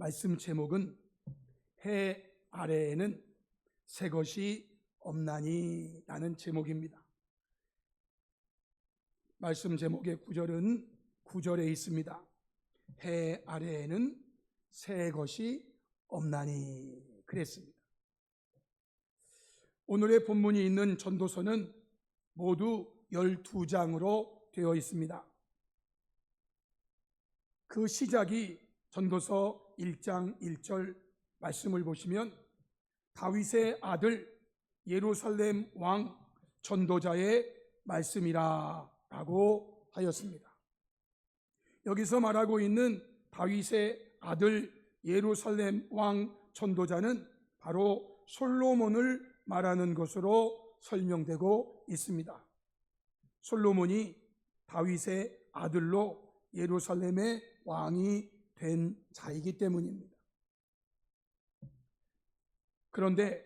말씀 제목은 해 아래에는 새 것이 없나니 라는 제목입니다. 말씀 제목의 구절은 9절에 있습니다. 해 아래에는 새 것이 없나니 그랬습니다. 오늘의 본문이 있는 전도서는 모두 12장으로 되어 있습니다. 그 시작이 전도서 1장 1절 말씀을 보시면 다윗의 아들 예루살렘 왕 전도자의 말씀이라 라고 하였습니다. 여기서 말하고 있는 다윗의 아들 예루살렘 왕 전도자는 바로 솔로몬을 말하는 것으로 설명되고 있습니다. 솔로몬이 다윗의 아들로 예루살렘의 왕이 된 자이기 때문입니다. 그런데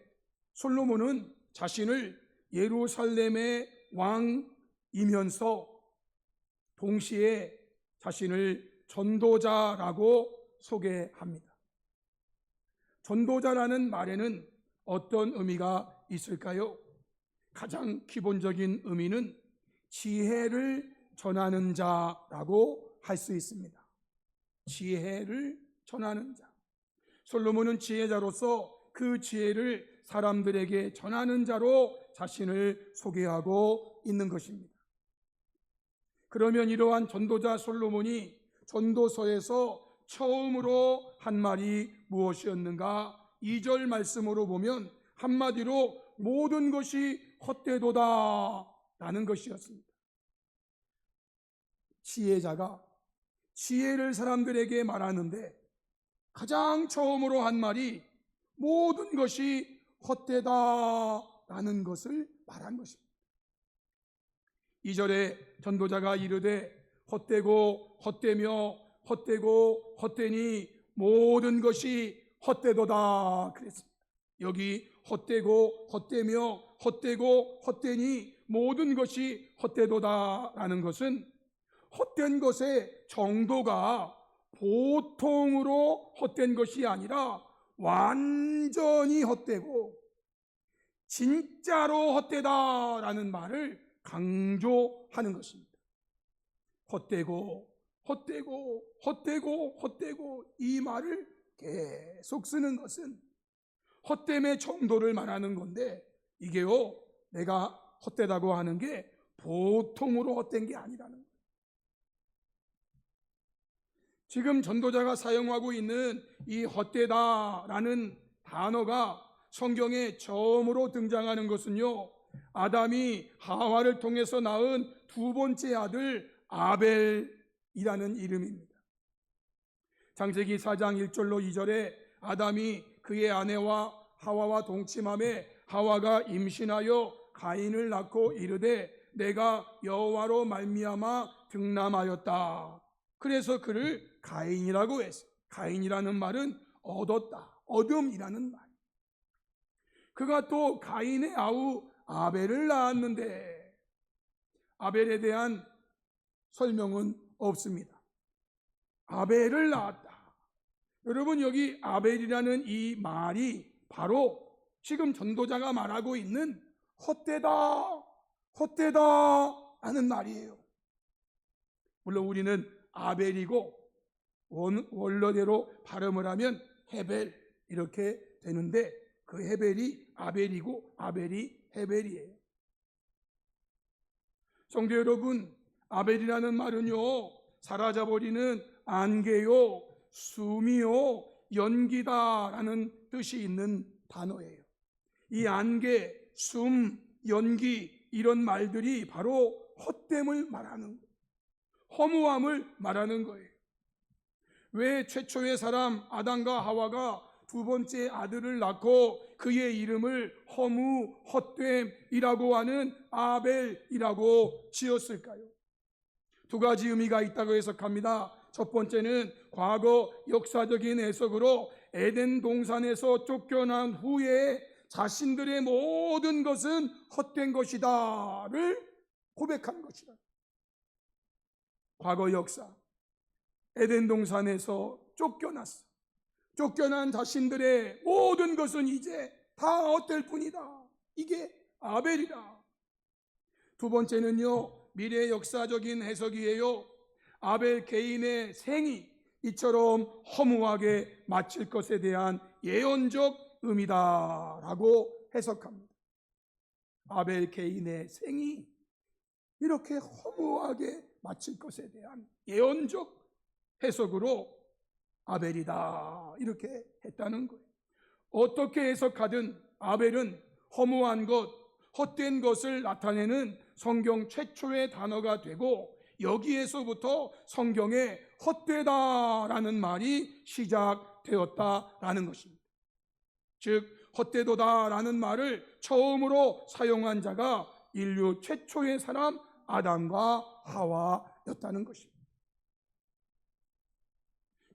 솔로몬은 자신을 예루살렘의 왕이면서 동시에 자신을 전도자라고 소개합니다. 전도자라는 말에는 어떤 의미가 있을까요? 가장 기본적인 의미는 지혜를 전하는 자라고 할 수 있습니다. 지혜를 전하는 자. 솔로몬은 지혜자로서 그 지혜를 사람들에게 전하는 자로 자신을 소개하고 있는 것입니다. 그러면 이러한 전도자 솔로몬이 전도서에서 처음으로 한 말이 무엇이었는가? 2절 말씀으로 보면 한마디로 모든 것이 헛되도다 라는 것이었습니다. 지혜자가 지혜를 사람들에게 말하는데 가장 처음으로 한 말이 모든 것이 헛되다라는 것을 말한 것입니다. 2절에 전도자가 이르되 헛되고 헛되며 헛되고 헛되니 모든 것이 헛되도다 그랬습니다. 여기 헛되고 헛되며 헛되고 헛되니 모든 것이 헛되도다라는 것은 헛된 것의 정도가 보통으로 헛된 것이 아니라 완전히 헛되고 진짜로 헛되다라는 말을 강조하는 것입니다. 헛되고 헛되고 헛되고 헛되고 이 말을 계속 쓰는 것은 헛됨의 정도를 말하는 건데 이게요 내가 헛되다고 하는 게 보통으로 헛된 게 아니라는 거예요. 지금 전도자가 사용하고 있는 이 헛되다라는 단어가 성경에 처음으로 등장하는 것은요 아담이 하와를 통해서 낳은 두 번째 아들 아벨이라는 이름입니다. 창세기 4장 1절로 2절에 아담이 그의 아내와 하와와 동침함에 하와가 임신하여 가인을 낳고 이르되 내가 여호와로 말미암아 등남하였다. 그래서 그를 가인이라고 했어요. 가인이라는 말은 얻었다, 얻음이라는 말. 그가 또 가인의 아우 아벨을 낳았는데 아벨에 대한 설명은 없습니다. 아벨을 낳았다. 여러분 여기 아벨이라는 이 말이 바로 지금 전도자가 말하고 있는 헛되다, 헛되다 하는 말이에요. 물론 우리는 아벨이고 원어대로 발음을 하면 헤벨 이렇게 되는데 그 헤벨이 아벨이고 아벨이 헤벨이에요. 성도 여러분, 아벨이라는 말은요 사라져버리는 안개요 숨이요 연기다라는 뜻이 있는 단어예요. 이 안개, 숨, 연기 이런 말들이 바로 헛됨을 말하는 거예요. 허무함을 말하는 거예요. 왜 최초의 사람 아담과 하와가 두 번째 아들을 낳고 그의 이름을 허무, 헛됨이라고 하는 아벨이라고 지었을까요? 두 가지 의미가 있다고 해석합니다. 첫 번째는 과거 역사적인 해석으로 에덴 동산에서 쫓겨난 후에 자신들의 모든 것은 헛된 것이다를 고백한 것이다. 과거 역사 에덴 동산에서 쫓겨났어. 쫓겨난 자신들의 모든 것은 이제 다 헛될 뿐이다. 이게 아벨이다. 두 번째는요, 미래 역사적인 해석이에요. 아벨 개인의 생이 이처럼 허무하게 마칠 것에 대한 예언적 의미다라고 해석합니다. 아벨 개인의 생이 이렇게 허무하게 마칠 것에 대한 예언적 해석으로 아벨이다 이렇게 했다는 거예요. 어떻게 해석하든 아벨은 허무한 것, 헛된 것을 나타내는 성경 최초의 단어가 되고, 여기에서부터 성경에 헛되다라는 말이 시작되었다라는 것입니다. 즉 헛되도다라는 말을 처음으로 사용한 자가 인류 최초의 사람 아담과 하와였다는 것입니다.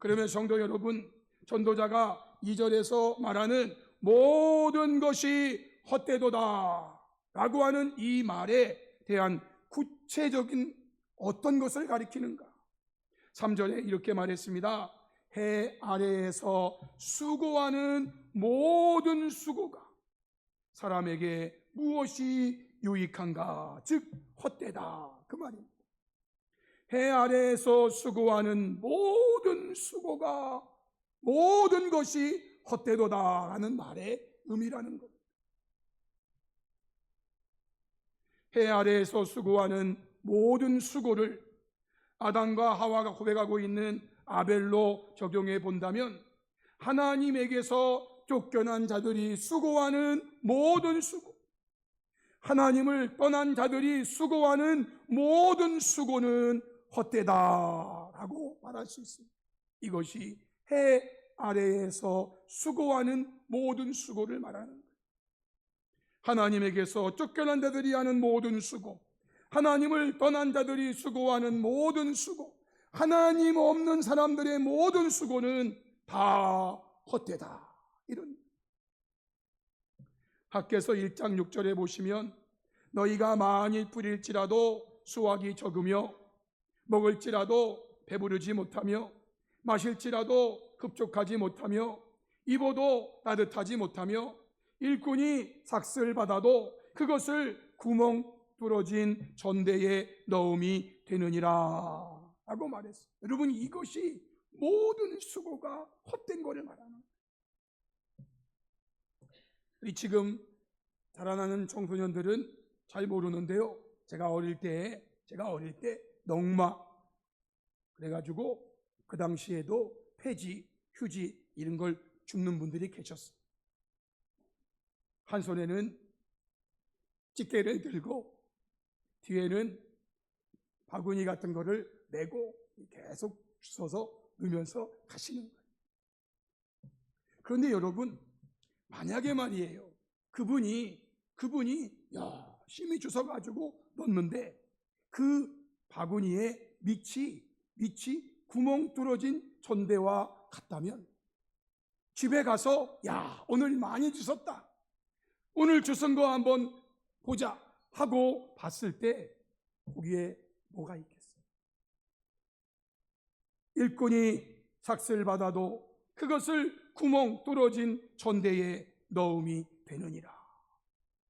그러면 성도 여러분, 전도자가 2절에서 말하는 모든 것이 헛되도다 라고 하는 이 말에 대한 구체적인 어떤 것을 가리키는가? 3절에 이렇게 말했습니다. 해 아래에서 수고하는 모든 수고가 사람에게 무엇이 유익한가? 즉 헛되다 그 말입니다. 해 아래에서 수고하는 모든 수고가, 모든 것이 헛되도다라는 말의 의미라는 겁니다. 해 아래에서 수고하는 모든 수고를 아담과 하와가 고백하고 있는 아벨로 적용해 본다면, 하나님에게서 쫓겨난 자들이 수고하는 모든 수고, 하나님을 떠난 자들이 수고하는 모든 수고는 헛되다라고 말할 수 있습니다. 이것이 해 아래에서 수고하는 모든 수고를 말하는 거예요. 하나님에게서 쫓겨난 자들이 하는 모든 수고, 하나님을 떠난 자들이 수고하는 모든 수고, 하나님 없는 사람들의 모든 수고는 다 헛되다. 이런 학개서 1장 6절에 보시면, 너희가 만일 뿌릴지라도 수확이 적으며 먹을지라도 배부르지 못하며 마실지라도 흡족하지 못하며 입어도 따뜻하지 못하며 일꾼이 삭슬 받아도 그것을 구멍 뚫어진 전대에 넣음이 되느니라 라고 말했어요. 여러분, 이것이 모든 수고가 헛된 것을 말하는 거예요. 지금 자라나는 청소년들은 잘 모르는데요, 제가 어릴 때 넝마 그래가지고 그 당시에도 폐지, 휴지 이런 걸 줍는 분들이 계셨어요. 한 손에는 집게를 들고 뒤에는 바구니 같은 거를 메고 계속 주워서 넣으면서 가시는 거예요. 그런데 여러분, 만약에 말이에요, 그분이 열심히 주워가지고 넣는데 그 바구니에 밑이 구멍 뚫어진 전대와 같다면, 집에 가서 야, 오늘 많이 주웠다, 오늘 주운 거 한번 보자 하고 봤을 때 거기에 뭐가 있겠어요? 일꾼이 삭슬 받아도 그것을 구멍 뚫어진 전대에 넣음이 되느니라.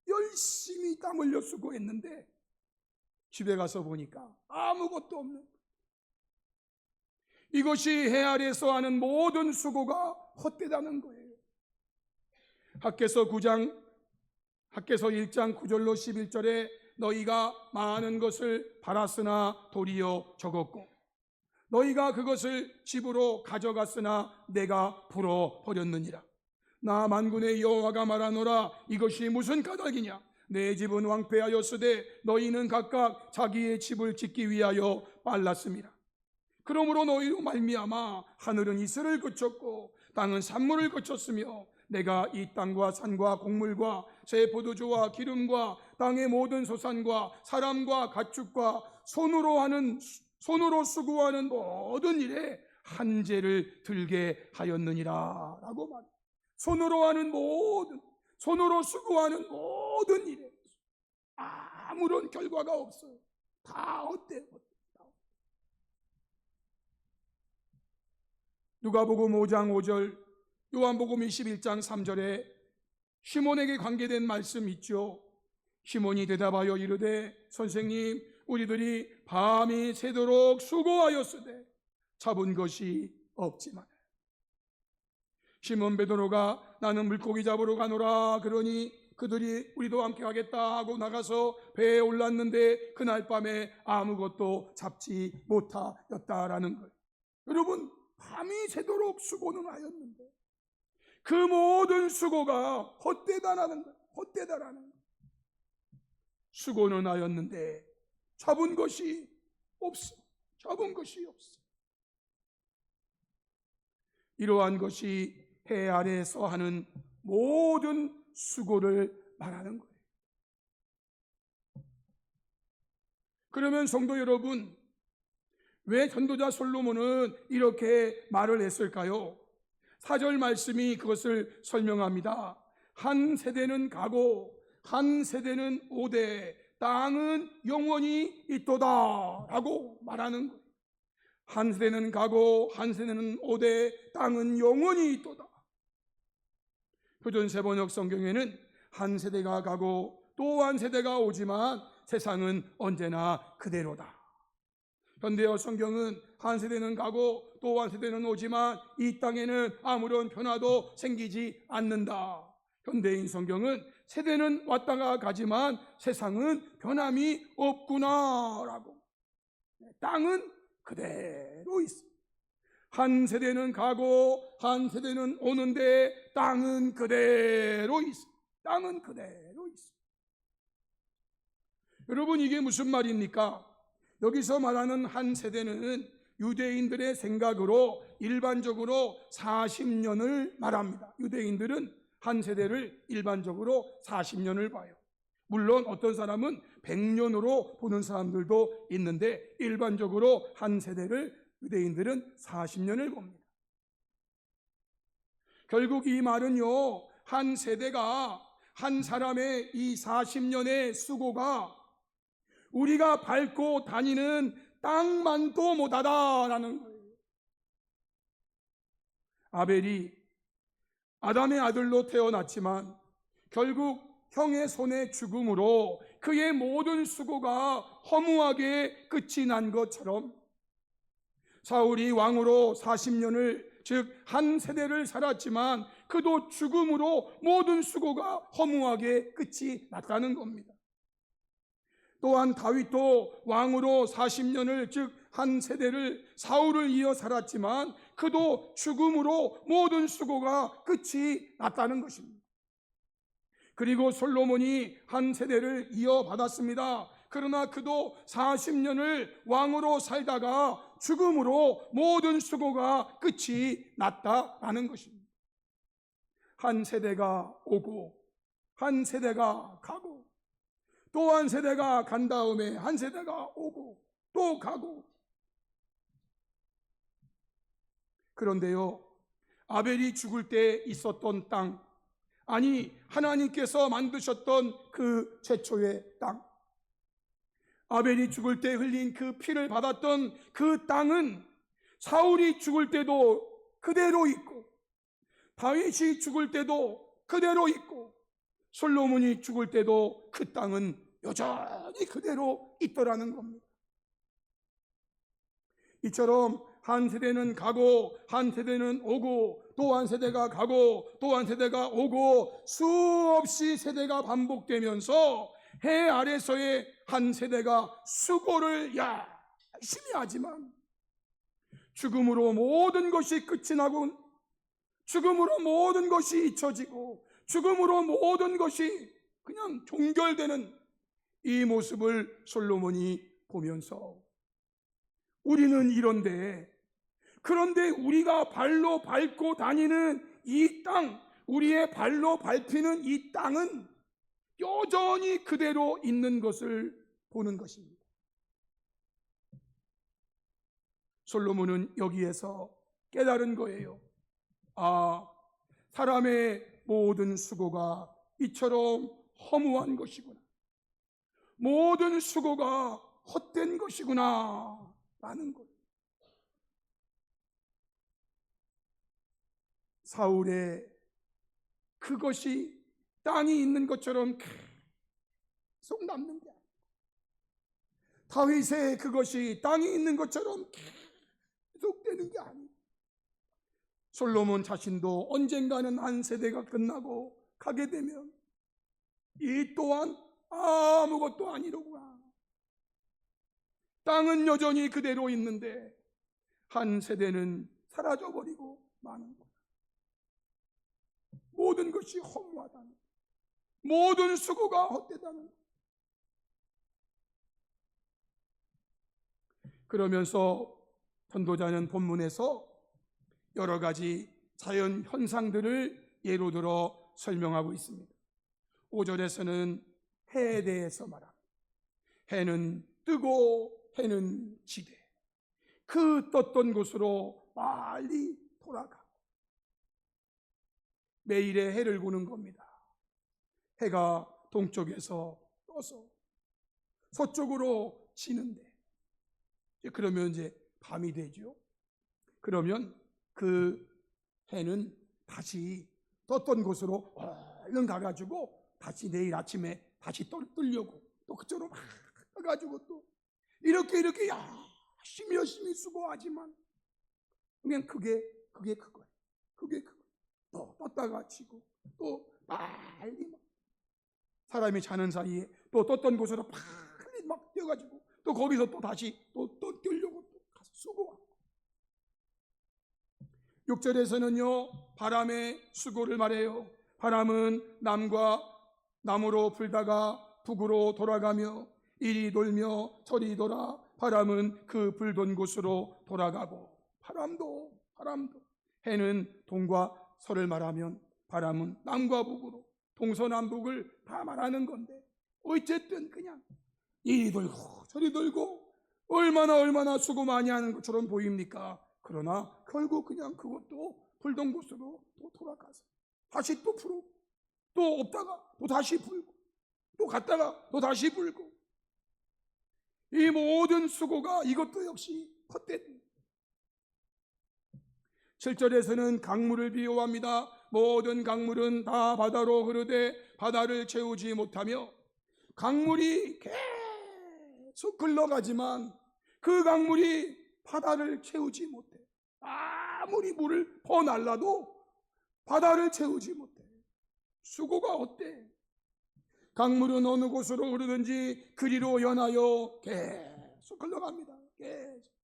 열심히 땀 흘려 수고했는데 집에 가서 보니까 아무것도 없는 거예요. 이것이 해 아래에서 하는 모든 수고가 헛되다는 거예요. 학개서 1장 9절로 11절에 너희가 많은 것을 팔았으나 도리어 적었고 너희가 그것을 집으로 가져갔으나 내가 불어버렸느니라. 나 만군의 여호와가 말하노라. 이것이 무슨 까닭이냐? 내 집은 황폐하였으되 너희는 각각 자기의 집을 짓기 위하여 빨랐습니다. 그러므로 너희로 말미암아 하늘은 이슬을 그쳤고 땅은 산물을 그쳤으며 내가 이 땅과 산과 곡물과 새 포도주와 기름과 땅의 모든 소산과 사람과 가축과 손으로 수고하는 모든 일에 한재를 들게 하였느니라 라고 말합니다. 손으로 수고하는 모든 일에 아무런 결과가 없어요. 다 헛돼. 누가복음 5장 5절 요한복음 21장 3절에 시몬에게 관계된 말씀 있죠. 시몬이 대답하여 이르되 선생님, 우리들이 밤이 새도록 수고하였으되 잡은 것이 없지만. 시몬 베드로가 나는 물고기 잡으러 가노라 그러니 그들이 우리도 함께 가겠다 하고 나가서 배에 올랐는데 그날 밤에 아무것도 잡지 못하였다라는 거예요. 여러분, 밤이 새도록 수고는 하였는데 그 모든 수고가 헛되다라는 거예요. 헛되다라는 거예요. 수고는 하였는데 잡은 것이 없어. 잡은 것이 없어. 이러한 것이 해 아래에서 하는 모든 수고를 말하는 거예요. 그러면 성도 여러분, 왜 전도자 솔로몬은 이렇게 말을 했을까요? 4절 말씀이 그것을 설명합니다. 한 세대는 가고 한 세대는 오되 땅은 영원히 있도다 라고 말하는 거예요. 한 세대는 가고 한 세대는 오되 땅은 영원히 있도다. 표준 세번역 성경에는 한 세대가 가고 또 한 세대가 오지만 세상은 언제나 그대로다. 현대어 성경은 한 세대는 가고 또 한 세대는 오지만 이 땅에는 아무런 변화도 생기지 않는다. 현대인 성경은 세대는 왔다가 가지만 세상은 변함이 없구나라고. 땅은 그대로 있어. 한 세대는 가고 한 세대는 오는데 땅은 그대로 있어. 땅은 그대로 있어. 여러분, 이게 무슨 말입니까? 여기서 말하는 한 세대는 유대인들의 생각으로 일반적으로 40년을 말합니다. 유대인들은 한 세대를 일반적으로 40년을 봐요. 물론 어떤 사람은 100년으로 보는 사람들도 있는데 일반적으로 한 세대를 유대인들은 40년을 봅니다. 결국 이 말은요, 한 세대가 한 사람의 이 40년의 수고가 우리가 밟고 다니는 땅만도 못하다라는 거예요. 아벨이 아담의 아들로 태어났지만 결국 형의 손에 죽음으로 그의 모든 수고가 허무하게 끝이 난 것처럼 사울이 왕으로 40년을 즉 한 세대를 살았지만 그도 죽음으로 모든 수고가 허무하게 끝이 났다는 겁니다. 또한 다윗도 왕으로 40년을 즉 한 세대를 사울을 이어 살았지만 그도 죽음으로 모든 수고가 끝이 났다는 것입니다. 그리고 솔로몬이 한 세대를 이어받았습니다. 그러나 그도 40년을 왕으로 살다가 죽음으로 모든 수고가 끝이 났다라는 것입니다. 한 세대가 오고 한 세대가 가고 또 한 세대가 간 다음에 한 세대가 오고 또 가고. 그런데요, 아벨이 죽을 때 있었던 땅, 아니 하나님께서 만드셨던 그 최초의 땅, 아벨이 죽을 때 흘린 그 피를 받았던 그 땅은 사울이 죽을 때도 그대로 있고 다윗이 죽을 때도 그대로 있고 솔로몬이 죽을 때도 그 땅은 여전히 그대로 있더라는 겁니다. 이처럼 한 세대는 가고 한 세대는 오고 또 한 세대가 가고 또 한 세대가 오고 수없이 세대가 반복되면서 해 아래서의 한 세대가 수고를 열심히 하지만 죽음으로 모든 것이 끝이 나고 죽음으로 모든 것이 잊혀지고 죽음으로 모든 것이 그냥 종결되는 이 모습을 솔로몬이 보면서 우리는 이런데, 그런데 우리가 발로 밟고 다니는 이 땅, 우리의 발로 밟히는 이 땅은 여전히 그대로 있는 것을 보는 것입니다. 솔로몬은 여기에서 깨달은 거예요. 아, 사람의 모든 수고가 이처럼 허무한 것이구나. 모든 수고가 헛된 것이구나 라는 것. 사울의 그것이 땅이 있는 것처럼 계속 남는 게 아니에요. 다윗의 그것이 땅이 있는 것처럼 계속 되는 게 아니에요. 솔로몬 자신도 언젠가는 한 세대가 끝나고 가게 되면 이 또한 아무것도 아니로구나. 땅은 여전히 그대로 있는데 한 세대는 사라져버리고 마는 거야. 모든 것이 허무하다는 거야. 모든 수고가 헛되다는 거야. 그러면서 전도자는 본문에서 여러 가지 자연 현상들을 예로 들어 설명하고 있습니다. 5절에서는 해에 대해서 말합니다. 해는 뜨고 해는 지되 그 떴던 곳으로 빨리 돌아가고, 매일의 해를 보는 겁니다. 해가 동쪽에서 떠서 서쪽으로 지는데, 그러면 이제 밤이 되죠. 그러면 그 해는 다시 떴던 곳으로 얼른 가가지고 다시 내일 아침에 다시 뜨려고 또 그쪽으로 막 가가지고 또 이렇게 열심히 수고하지만 그냥 그게 그거예요. 그게 그거. 또 떴다가 지고 또 빨리 막 사람이 자는 사이에 또 떴던 곳으로 빨리 막 뛰어가지고 또 거기서 또 다시 또 뛰려고 또 가서 수고하고. 6절에서는요 바람의 수고를 말해요. 바람은 남으로 불다가 북으로 돌아가며 이리 돌며 저리 돌아 바람은 그 불던 곳으로 돌아가고. 바람도 해는 동과 서를 말하면 바람은 남과 북으로 동서남북을 다 말하는 건데, 어쨌든 그냥 이리 돌고 저리 돌고 얼마나 수고 많이 하는 것처럼 보입니까? 그러나 결국 그냥 그것도 불던 곳으로 또 돌아가서 다시 또 불고 또 없다가 또 다시 불고 또 갔다가 또 다시 불고, 이 모든 수고가 이것도 역시 헛된. 7절에서는 강물을 비유합니다. 모든 강물은 다 바다로 흐르되 바다를 채우지 못하며, 강물이 계속 흘러가지만 그 강물이 바다를 채우지 못해. 아무리 물을 퍼날라도 바다를 채우지 못해. 수고가 어때? 강물은 어느 곳으로 흐르든지 그리로 연하여 계속 흘러갑니다. 계속.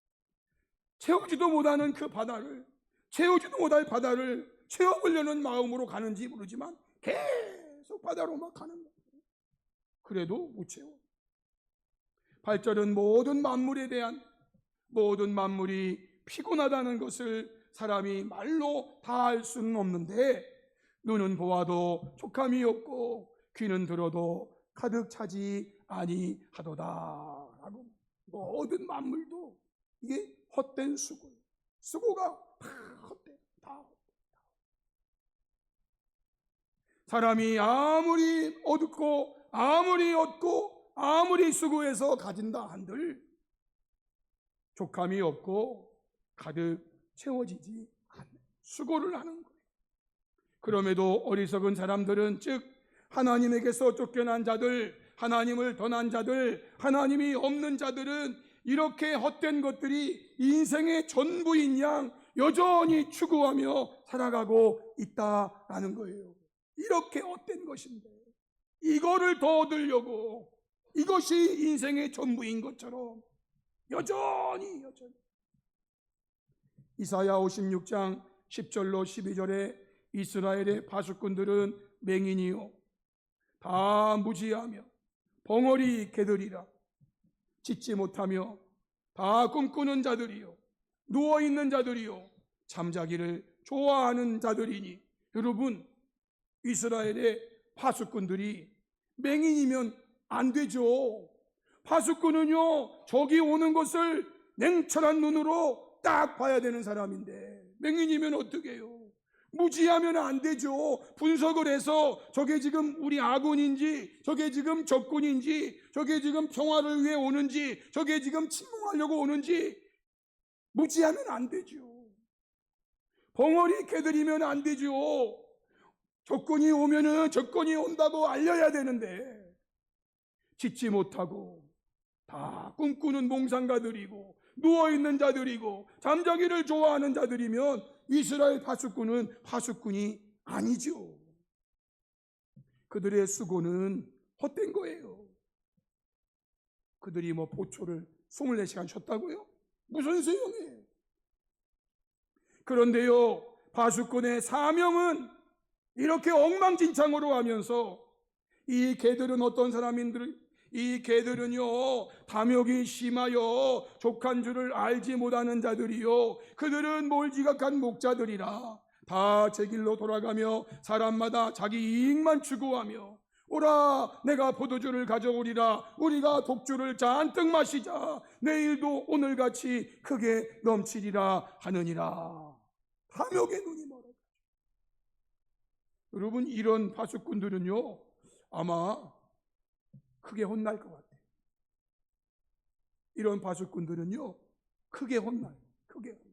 채우지도 못하는 그 바다를, 채우지도 못할 바다를 채워보려는 마음으로 가는지 모르지만 계속 바다로 막 가는 거예요. 그래도 못 채워. 8절은 모든 만물이 피곤하다는 것을 사람이 말로 다 할 수는 없는데, 눈은 보아도 촉감이 없고 귀는 들어도 가득 차지 아니하도다 라고. 모든 만물도 이게 헛된 수고예요. 수고가 다 헛돼. 사람이 아무리 얻고 아무리 수고해서 가진다 한들 족함이 없고 가득 채워지지 않는 수고를 하는 거예요. 그럼에도 어리석은 사람들은, 즉 하나님에게서 쫓겨난 자들, 하나님을 떠난 자들, 하나님이 없는 자들은 이렇게 헛된 것들이 인생의 전부인 양 여전히 추구하며 살아가고 있다라는 거예요. 이렇게 헛된 것인데 이거를 더 얻으려고, 이것이 인생의 전부인 것처럼 여전히 이사야 56장 10절로 12절에 이스라엘의 파수꾼들은 맹인이요 다 무지하며 벙어리 개들이라, 짖지 못하며 다 꿈꾸는 자들이요 누워있는 자들이요 잠자기를 좋아하는 자들이니. 여러분, 이스라엘의 파수꾼들이 맹인이면 안 되죠. 파수꾼은요 저기 오는 것을 냉철한 눈으로 딱 봐야 되는 사람인데 맹인이면 어떻게 해요? 무지하면 안 되죠. 분석을 해서 저게 지금 우리 아군인지, 저게 지금 적군인지, 저게 지금 평화를 위해 오는지, 저게 지금 침공하려고 오는지 무지하면 안 되죠. 벙어리 깨들이면 안 되죠. 적군이 오면은 적군이 온다고 알려야 되는데 짓지 못하고 다 꿈꾸는 몽상가들이고 누워있는 자들이고 잠자기를 좋아하는 자들이면 이스라엘 파수꾼은 파수꾼이 아니죠. 그들의 수고는 헛된 거예요. 그들이 뭐 보초를 24시간 쉬었다고요? 무슨 소용이에요? 그런데요, 파수꾼의 사명은 이렇게 엉망진창으로 하면서 이 개들은 어떤 사람인들, 이 개들은요 탐욕이 심하여 족한 줄을 알지 못하는 자들이요 그들은 몰지각한 목자들이라 다 제 길로 돌아가며 사람마다 자기 이익만 추구하며 오라 내가 포도주를 가져오리라 우리가 독주를 잔뜩 마시자 내일도 오늘같이 크게 넘치리라 하느니라. 탐욕의 눈이 멀어요. 여러분, 이런 파수꾼들은요 아마 크게 혼날 것 같아요. 이런 파수꾼들은요 크게 혼나요. 크게 혼나요.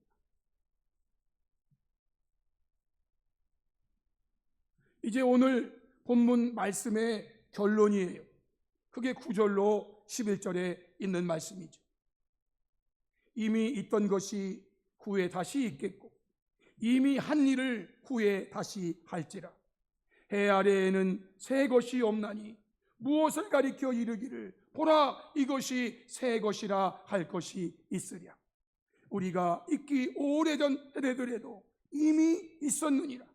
이제 오늘 본문 말씀의 결론이에요. 그게 9절로 11절에 있는 말씀이죠. 이미 있던 것이 후에 다시 있겠고 이미 한 일을 후에 다시 할지라. 해 아래에는 새 것이 없나니 무엇을 가리켜 이르기를 보라 이것이 새 것이라 할 것이 있으랴. 우리가 있기 오래전 세대들에도 이미 있었느니라.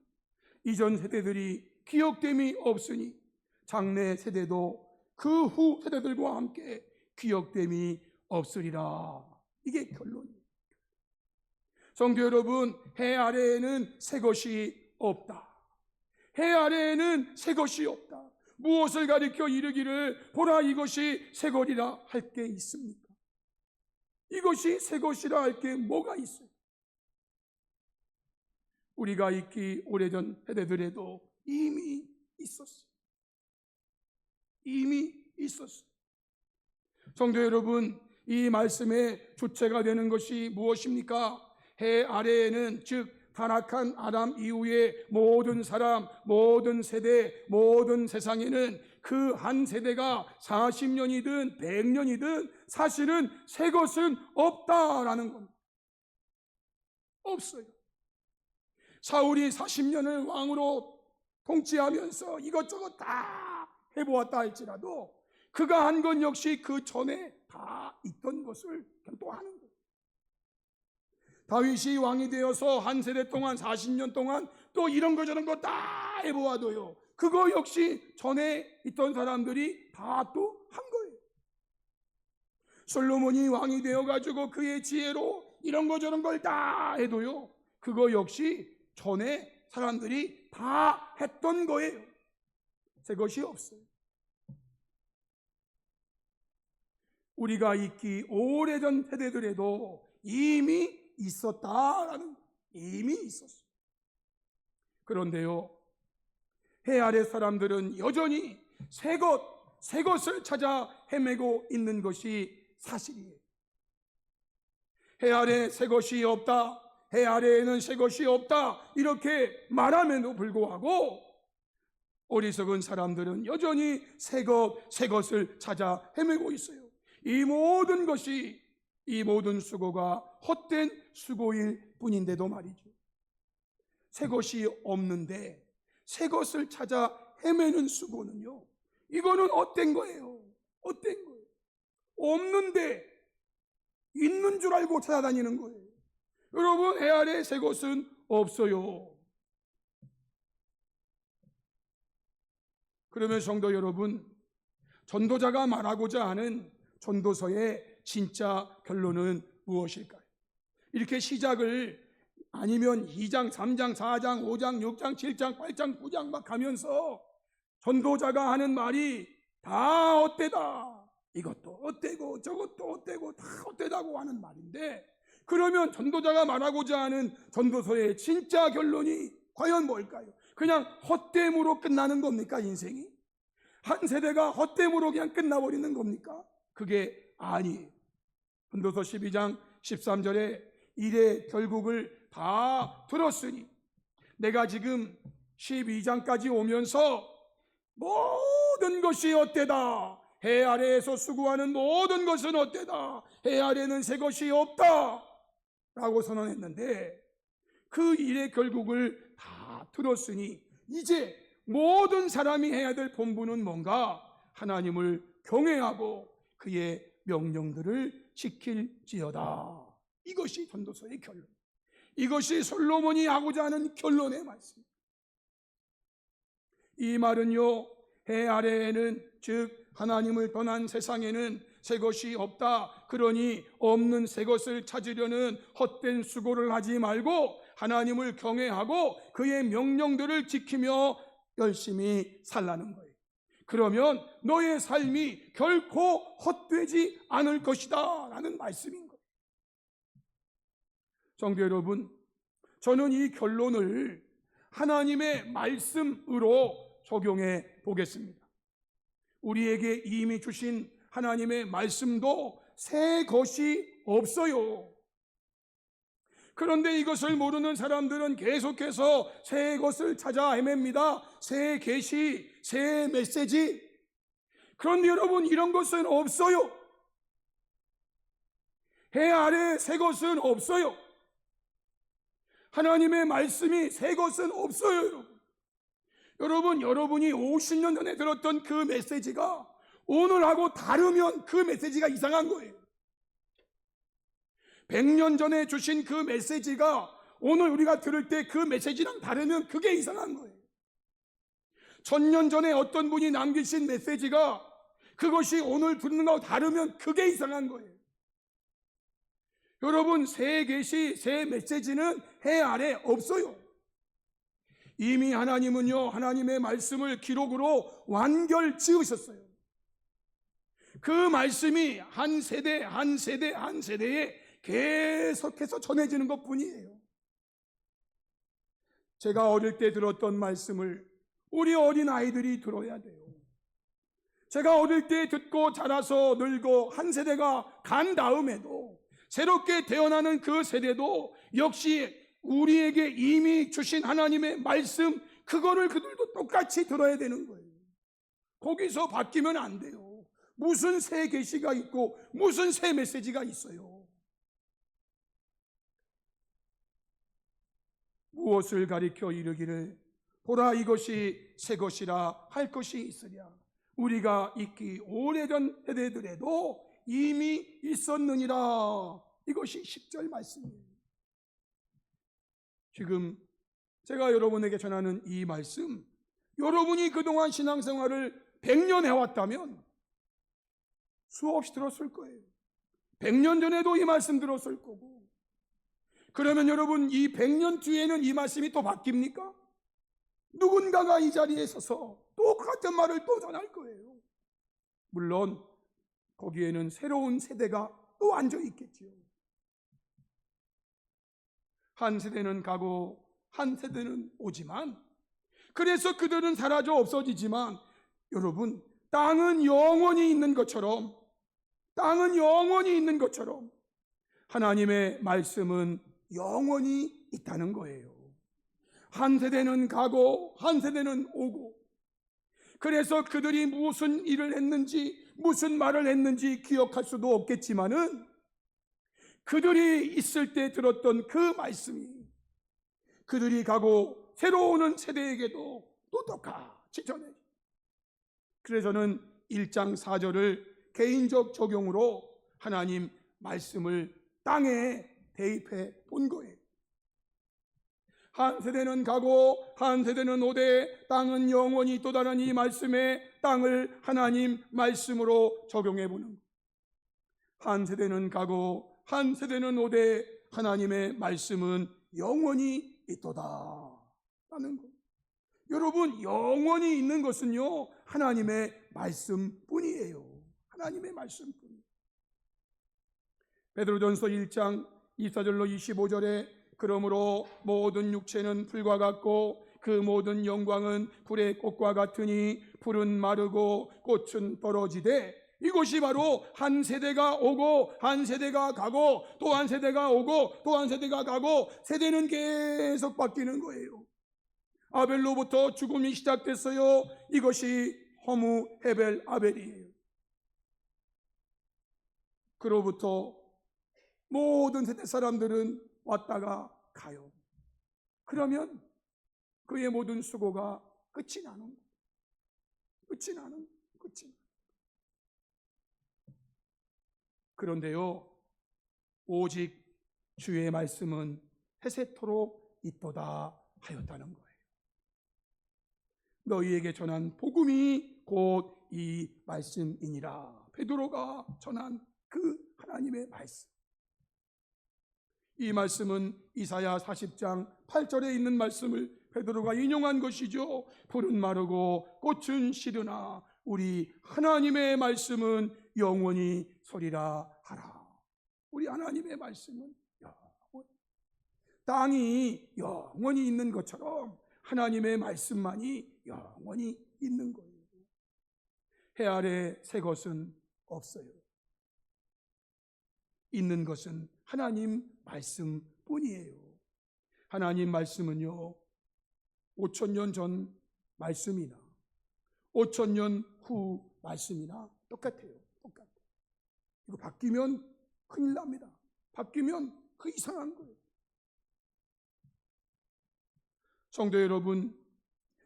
이전 세대들이 기억됨이 없으니 장래 세대도 그 후 세대들과 함께 기억됨이 없으리라. 이게 결론이에요. 성도 여러분, 해 아래에는 새 것이 없다. 해 아래에는 새 것이 없다. 무엇을 가리켜 이르기를 보라 이것이 새 것이라 할 게 있습니까? 이것이 새 것이라 할 게 뭐가 있어요? 우리가 있기 오래전 세대들에도 이미 있었어요. 이미 있었어요. 성도 여러분, 이 말씀의 주체가 되는 것이 무엇입니까? 해 아래에는 즉 타락한 아담 이후의 모든 사람, 모든 세대, 모든 세상에는 그 한 세대가 40년이든 100년이든 사실은 새 것은 없다라는 겁니다. 없어요. 사울이 40년을 왕으로 통치하면서 이것저것 다 해보았다 할지라도 그가 한 것 역시 그 전에 다 있던 것을 또 하는 거예요. 다윗이 왕이 되어서 한 세대 동안 40년 동안 또 이런 거 저런 거 다 해보아도요 그거 역시 전에 있던 사람들이 다 또 한 거예요. 솔로몬이 왕이 되어가지고 그의 지혜로 이런 거 저런 걸 다 해도요 그거 역시 전에 사람들이 다 했던 거예요. 새 것이 없어요. 우리가 있기 오래전 세대들에도 이미 있었다라는, 이미 있었어요. 그런데요, 해 아래 사람들은 여전히 새 것을 찾아 헤매고 있는 것이 사실이에요. 해 아래 새 것이 없다, 해 아래에는 새 것이 없다 이렇게 말함에도 불구하고 어리석은 사람들은 여전히 새 것을 찾아 헤매고 있어요. 이 모든 것이, 이 모든 수고가 헛된 수고일 뿐인데도 말이죠. 새 것이 없는데 새 것을 찾아 헤매는 수고는요, 이거는 헛된 거예요. 헛된 거예요. 없는데 있는 줄 알고 찾아다니는 거예요. 여러분, 해 아래 새 것은 없어요. 그러면 성도 여러분, 전도자가 말하고자 하는 전도서의 진짜 결론은 무엇일까요? 이렇게 시작을 아니면 2장, 3장, 4장, 5장, 6장, 7장, 8장, 9장 막 가면서 전도자가 하는 말이 다 헛되다. 이것도 헛되고 저것도 헛되고 다 헛되다고 하는 말인데, 그러면 전도자가 말하고자 하는 전도서의 진짜 결론이 과연 뭘까요? 그냥 헛됨으로 끝나는 겁니까, 인생이? 한 세대가 헛됨으로 그냥 끝나버리는 겁니까? 그게 아니에요. 전도서 12장 13절에 일의 결국을 다 들었으니 내가 지금 12장까지 오면서 모든 것이 어때다, 해 아래에서 수고하는 모든 것은 어때다, 해 아래는 새 것이 없다 라고 선언했는데, 그 일의 결국을 다 들었으니 이제 모든 사람이 해야 될 본분은 뭔가? 하나님을 경외하고 그의 명령들을 지킬지어다. 이것이 전도서의 결론, 이것이 솔로몬이 하고자 하는 결론의 말씀. 이 말은요, 해 아래에는, 즉 하나님을 떠난 세상에는 새 것이 없다, 그러니 없는 새 것을 찾으려는 헛된 수고를 하지 말고 하나님을 경외하고 그의 명령들을 지키며 열심히 살라는 거예요. 그러면 너의 삶이 결코 헛되지 않을 것이다 라는 말씀인 거예요. 성도 여러분, 저는 이 결론을 하나님의 말씀으로 적용해 보겠습니다. 우리에게 이미 주신 하나님의 말씀도 새 것이 없어요. 그런데 이것을 모르는 사람들은 계속해서 새 것을 찾아 헤맵니다. 새 계시, 새 메시지. 그런데 여러분, 이런 것은 없어요. 해 아래 새 것은 없어요. 하나님의 말씀이 새 것은 없어요. 여러분, 여러분이 50년 전에 들었던 그 메시지가 오늘하고 다르면 그 메시지가 이상한 거예요. 100년 전에 주신 그 메시지가 오늘 우리가 들을 때 그 메시지랑 다르면 그게 이상한 거예요. 1000년 전에 어떤 분이 남기신 메시지가 그것이 오늘 듣는 거하고 다르면 그게 이상한 거예요. 여러분, 새 계시, 새 메시지는 해 아래 없어요. 이미 하나님은요, 하나님의 말씀을 기록으로 완결 지으셨어요. 그 말씀이 한 세대 한 세대 한 세대에 계속해서 전해지는 것 뿐이에요. 제가 어릴 때 들었던 말씀을 우리 어린 아이들이 들어야 돼요. 제가 어릴 때 듣고 자라서 늙고 한 세대가 간 다음에도 새롭게 태어나는 그 세대도 역시 우리에게 이미 주신 하나님의 말씀, 그거를 그들도 똑같이 들어야 되는 거예요. 거기서 바뀌면 안 돼요. 무슨 새 계시가 있고 무슨 새 메시지가 있어요. 무엇을 가리켜 이르기를 보라 이것이 새 것이라 할 것이 있으랴. 우리가 있기 오래전 세대들에도 이미 있었느니라. 이것이 10절 말씀이에요. 지금 제가 여러분에게 전하는 이 말씀, 여러분이 그동안 신앙생활을 100년 해왔다면 수없이 들었을 거예요. 100년 전에도 이 말씀 들었을 거고. 그러면 여러분, 이 100년 뒤에는 이 말씀이 또 바뀝니까? 누군가가 이 자리에 서서 똑같은 말을 또 전할 거예요. 물론 거기에는 새로운 세대가 또 앉아 있겠지요. 한 세대는 가고 한 세대는 오지만, 그래서 그들은 사라져 없어지지만, 여러분, 땅은 영원히 있는 것처럼, 땅은 영원히 있는 것처럼 하나님의 말씀은 영원히 있다는 거예요. 한 세대는 가고 한 세대는 오고, 그래서 그들이 무슨 일을 했는지 무슨 말을 했는지 기억할 수도 없겠지만은 그들이 있을 때 들었던 그 말씀이 그들이 가고 새로 오는 세대에게도 또 똑같이 전해져요. 그래서 저는 1장 4절을 개인적 적용으로 하나님 말씀을 땅에 대입해 본 거예요. 한 세대는 가고 한 세대는 오되 땅은 영원히 또 다른 이 말씀에 땅을 하나님 말씀으로 적용해 보는 거예요. 한 세대는 가고 한 세대는 오되 하나님의 말씀은 영원히 있도다 라는 거예요. 여러분, 영원히 있는 것은요, 하나님의 말씀뿐이에요. 하나님의 말씀뿐이에요. 베드로전서 1장 24절로 25절에 그러므로 모든 육체는 풀과 같고 그 모든 영광은 불의 꽃과 같으니 풀은 마르고 꽃은 떨어지되 이것이 바로 한 세대가 오고 한 세대가 가고 또 한 세대가 오고 또 한 세대가 가고 세대는 계속 바뀌는 거예요. 아벨로부터 죽음이 시작됐어요. 이것이 허무 헤벨 아벨이에요. 그로부터 모든 세대 사람들은 왔다가 가요. 그러면 그의 모든 수고가 끝이 나는 거예요. 끝이 나는 거예요. 그런데요, 오직 주의 말씀은 해세토록 있도다 하였다는 거예요. 너희에게 전한 복음이 곧 이 말씀이니라. 베드로가 전한 그 하나님의 말씀. 이 말씀은 이사야 40장 8절에 있는 말씀을 베드로가 인용한 것이죠. 풀은 마르고 꽃은 시드나 우리 하나님의 말씀은 영원히 서리라 하라. 우리 하나님의 말씀은 영원히, 땅이 영원히 있는 것처럼 하나님의 말씀만이 영원히 있는 거예요. 해 아래 새 것은 없어요. 있는 것은 하나님 말씀뿐이에요. 하나님 말씀은요, 5,000년 전 말씀이나 5,000년 후 말씀이나 똑같아요. 똑같아요. 이거 바뀌면 큰일 납니다. 바뀌면 그 이상한 거예요. 성도 여러분,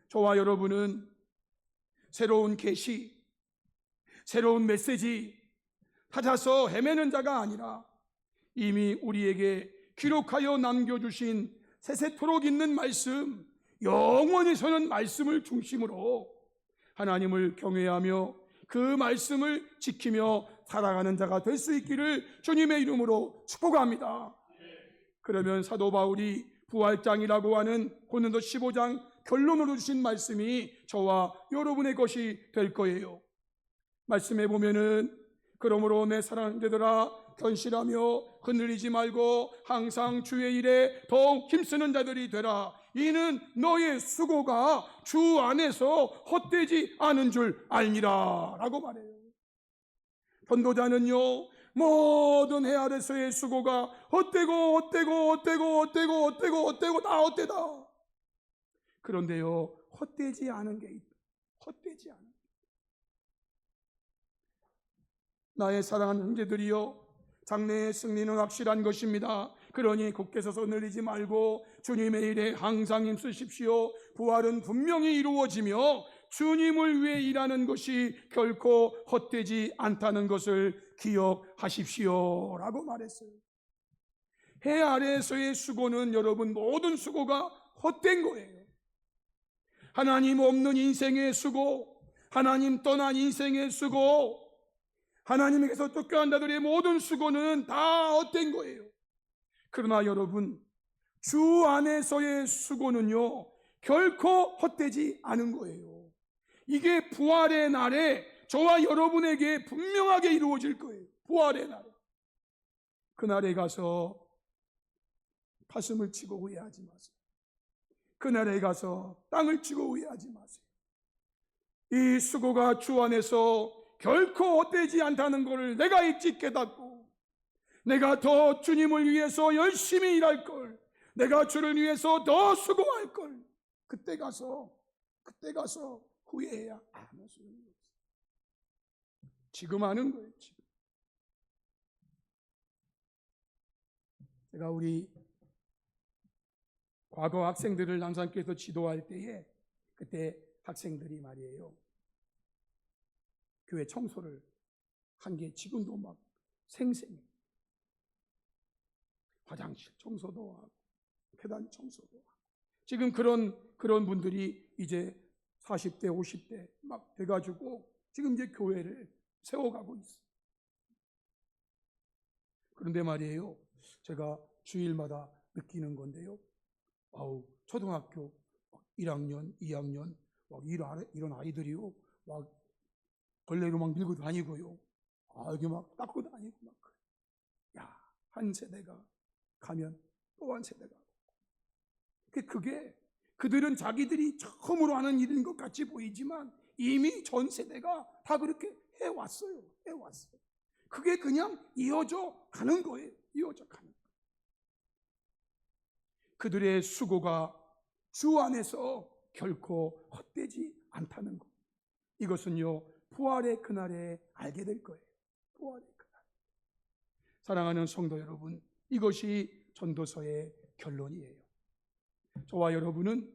저와 여러분은 새로운 계시, 새로운 메시지 찾아서 헤매는 자가 아니라 이미 우리에게 기록하여 남겨주신 세세토록 있는 말씀, 영원히 서는 말씀을 중심으로 하나님을 경외하며 그 말씀을 지키며 살아가는 자가 될 수 있기를 주님의 이름으로 축복합니다. 그러면 사도 바울이 부활장이라고 하는 고린도 15장 결론으로 주신 말씀이 저와 여러분의 것이 될 거예요. 말씀해 보면은 그러므로 내 사랑하는 자들아 견실하며 흔들리지 말고 항상 주의 일에 더욱 힘쓰는 자들이 되라. 이는 너의 수고가 주 안에서 헛되지 않은 줄 알니라 라고 말해요. 전도자는요, 모든 해 아래서의 수고가 헛되고 다 헛되다. 그런데요, 헛되지 않은 게 있다. 헛되지 않은 게. 나의 사랑하는 형제들이여, 장래의 승리는 확실한 것입니다. 그러니 굳게 서서 늘리지 말고 주님의 일에 항상 힘쓰십시오. 부활은 분명히 이루어지며 주님을 위해 일하는 것이 결코 헛되지 않다는 것을 기억하십시오 라고 말했어요. 해 아래에서의 수고는 여러분 모든 수고가 헛된 거예요. 하나님 없는 인생의 수고, 하나님 떠난 인생의 수고, 하나님에게서 쫓겨난 자들의 모든 수고는 다 헛된 거예요. 그러나 여러분, 주 안에서의 수고는요, 결코 헛되지 않은 거예요. 이게 부활의 날에 저와 여러분에게 분명하게 이루어질 거예요. 부활의 날에. 그날에 가서 가슴을 치고 후회하지 마세요. 그날에 가서 땅을 치고 후회하지 마세요. 이 수고가 주 안에서 결코 헛되지 않다는 것을 내가 일찍 깨닫고 내가 더 주님을 위해서 열심히 일할 걸, 내가 주를 위해서 더 수고할 걸, 그때 가서 후회해야 아무 소용이 없어요. 지금 하는 거예요. 지금. 제가 우리 과거 학생들을 남산교에서 지도할 때에 그때 학생들이 말이에요, 교회 청소를 한 게 지금도 막 생생해. 화장실 청소도 하고 계단 청소도 하고. 지금 그런 분들이 이제 40대 50대 막 돼가지고 지금 이제 교회를 세워가고 있어요. 그런데 말이에요, 제가 주일마다 느끼는 건데요, 초등학교 1학년 2학년 이런 아이들이요, 막 걸레로 막 밀고 다니고요, 여기 막 닦고 다니고 막 그래. 야, 한 세대가 가면 또 한 세대가. 그게 그들은 자기들이 처음으로 하는 일인 것 같이 보이지만 이미 전 세대가 다 그렇게 해왔어요. 해왔어요. 그게 그냥 이어져 가는 거예요. 이어져 가는 거예요. 그들의 수고가 주 안에서 결코 헛되지 않다는 것. 이것은요, 부활의 그날에 알게 될 거예요. 부활의 그날. 사랑하는 성도 여러분, 이것이 전도서의 결론이에요. 저와 여러분은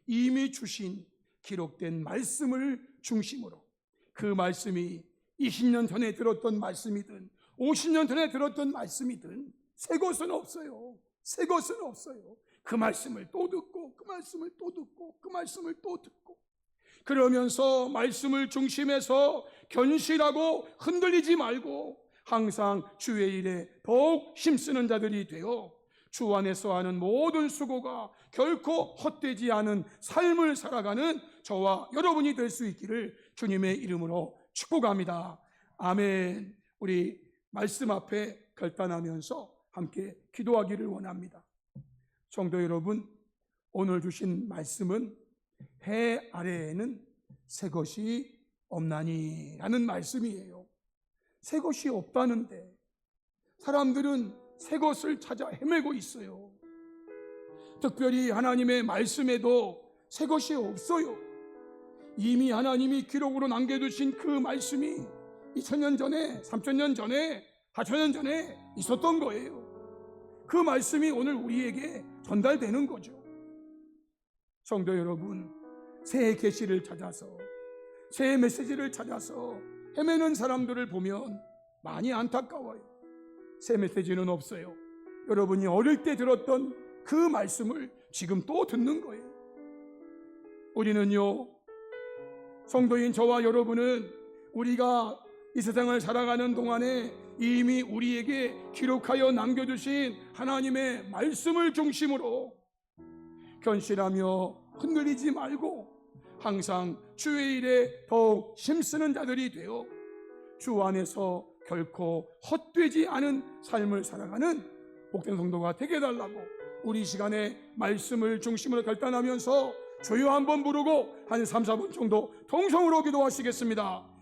이미 주신 기록된 말씀을 중심으로, 그 말씀이 20년 전에 들었던 말씀이든 50년 전에 들었던 말씀이든 새 것은 없어요. 새 것은 없어요. 그 말씀을 또 듣고, 그 말씀을 또 듣고, 그 말씀을 또 듣고, 그러면서 말씀을 중심해서 견실하고 흔들리지 말고 항상 주의 일에 더욱 힘쓰는 자들이 되어 주 안에서 하는 모든 수고가 결코 헛되지 않은 삶을 살아가는 저와 여러분이 될 수 있기를 주님의 이름으로 축복합니다. 아멘. 우리 말씀 앞에 결단하면서 함께 기도하기를 원합니다. 성도 여러분, 오늘 주신 말씀은 해 아래에는 새 것이 없나니 라는 말씀이에요. 새 것이 없다는데 사람들은 새 것을 찾아 헤매고 있어요. 특별히 하나님의 말씀에도 새 것이 없어요. 이미 하나님이 기록으로 남겨두신 그 말씀이 2000년 전에, 3000년 전에, 4000년 전에 있었던 거예요. 그 말씀이 오늘 우리에게 전달되는 거죠. 성도 여러분, 새 계시를 찾아서, 새 메시지를 찾아서 헤매는 사람들을 보면 많이 안타까워요. 새 메시지는 없어요. 여러분이 어릴 때 들었던 그 말씀을 지금 또 듣는 거예요. 우리는요, 성도인 저와 여러분은 우리가 이 세상을 살아가는 동안에 이미 우리에게 기록하여 남겨주신 하나님의 말씀을 중심으로 견실하며 흔들리지 말고 항상 주의 일에 더욱 힘쓰는 자들이 되어 주 안에서 결코 헛되지 않은 삶을 살아가는 복된 성도가 되게 해달라고 우리 시간에 말씀을 중심으로 결단하면서 주여 한번 부르고 한 3, 4분 정도 통성으로 기도하시겠습니다.